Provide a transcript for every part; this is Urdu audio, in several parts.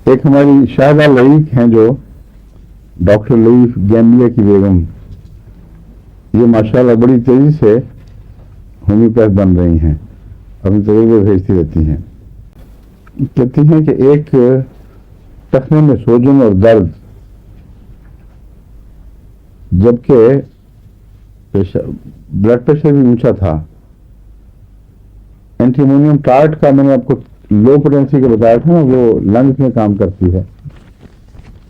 ایک ہماری شاہدہ لئیق ہیں جو ڈاکٹر لطیف گیمبیا کی بیگم، یہ ماشاءاللہ بڑی تیزی سے ہومیوپیتھ بن رہی ہیں، اپنی تجربے بھیجتی رہتی ہیں. کہتی ہیں کہ ایک ٹخنے میں سوجن اور درد، جبکہ بلڈ پریشر بھی اونچا تھا. اینٹی امونیم ٹارٹ کا میں نے آپ کو لو پوٹینسی کا بتایا تھا نا، وہ لنگس میں کام کرتی ہے.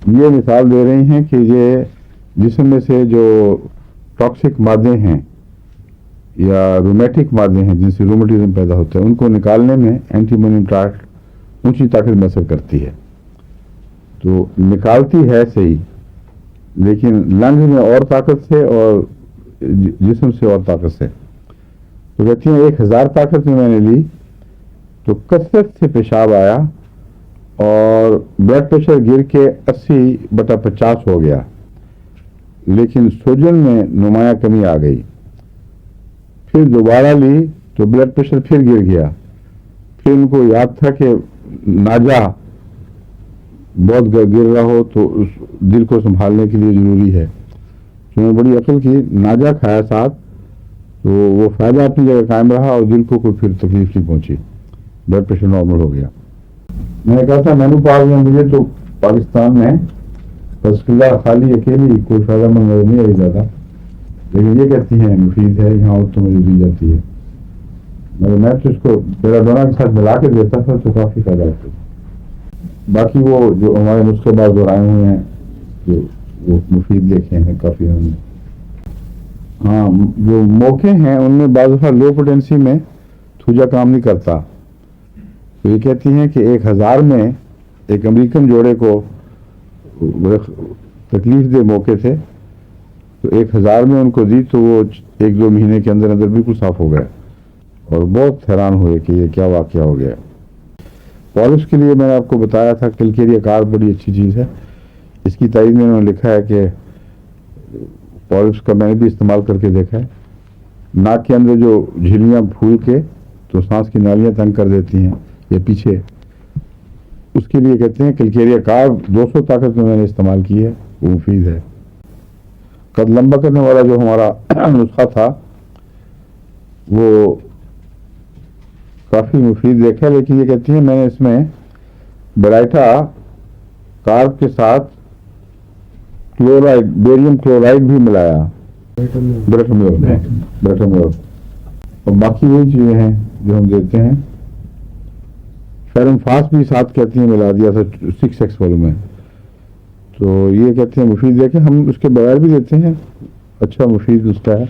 یہ مثال دے رہی ہیں کہ یہ جسم میں سے جو ٹاکسک مادے ہیں یا رومیٹک مادے ہیں جن سے رومیٹزم پیدا ہوتا ہے، ان کو نکالنے میں اینٹی امونیم ٹارٹ اونچی طاقت میں اثر کرتی ہے. تو نکالتی ہے صحیح، لیکن لنگز میں اور طاقت سے اور جسم سے اور طاقت سے. تو کہتی ہیں 1000 طاقت میں نے لی تو کثرت سے پیشاب آیا اور بلڈ پریشر گر کے 80/50 ہو گیا، لیکن سوجن میں نمایاں کمی آ گئی. پھر دوبارہ لی تو بلڈ پریشر پھر گر گیا. پھر ان کو یاد تھا کہ ناجا بہت گر رہا ہو تو اس دل کو سنبھالنے کے لیے ضروری ہے. تو میں بڑی عقل کی ناجا کھایا ساتھ، تو وہ فائدہ اپنی جگہ قائم رہا اور دل کو کوئی پھر تکلیف نہیں پہنچی، بلڈ پریشر نارمل ہو گیا. میں نے کہا تھا مینوپاز میں مجھے تو پاکستان میں بس خالی اکیلی کوئی فائدہ مند نظر نہیں آئی زیادہ، لیکن یہ کہتی ہیں مفید ہے، یہاں اور تو مجھے دی جاتی ہے. میں تو اس کو بیراڈونا کے ساتھ ملا کے دیتا تھا تو کافی فائدہ ہوتا تھا. باقی وہ جو ہمارے نسخے بعض دہرائے ہوئے ہیں جو وہ مفید دیکھے ہیں کافی ہم نے. ہاں، جو موقع ہیں ان میں بعض دفعہ لو پوٹینسی میں تھوجا کام نہیں کرتا. تو یہ کہتی ہیں کہ 1000 میں ایک امریکن جوڑے کو تکلیف دہ موقع تھے، تو 1000 میں ان کو دی تو وہ 1-2 مہینے کے اندر اندر بالکل صاف ہو گئے اور بہت حیران ہوئے کہ یہ کیا واقعہ ہو گیا. پالپس کے لیے میں نے آپ کو بتایا تھا کلکیریا کار بڑی اچھی چیز ہے. اس کی تائید میں انہوں نے لکھا ہے کہ پالپس کا میں نے بھی استعمال کر کے دیکھا ہے. ناک کے اندر جو جھلیاں پھول کے تو سانس کی نالیاں تنگ کر دیتی ہیں یا پیچھے، اس کے لیے کہتے ہیں کلکیریا کار 200 طاقت میں نے استعمال کی ہے، وہ مفید ہے. قد لمبا کرنے والا جو ہمارا نسخہ تھا وہ کافی مفید دیکھا، لیکن یہ کہتی ہیں میں نے اس میں برائٹا کارب کے ساتھ کلورائڈ، بیریم کلورائڈ بھی ملایا، برٹامور، اور باقی وہی چیزیں ہیں جو ہم دیتے ہیں. فیرم فاس بھی ساتھ کہتی ہیں ملا دیا تھا 6x والوں میں. تو یہ کہتے ہیں مفید دیکھیں، ہم اس کے بغیر بھی دیتے ہیں، اچھا مفید اس کا ہے.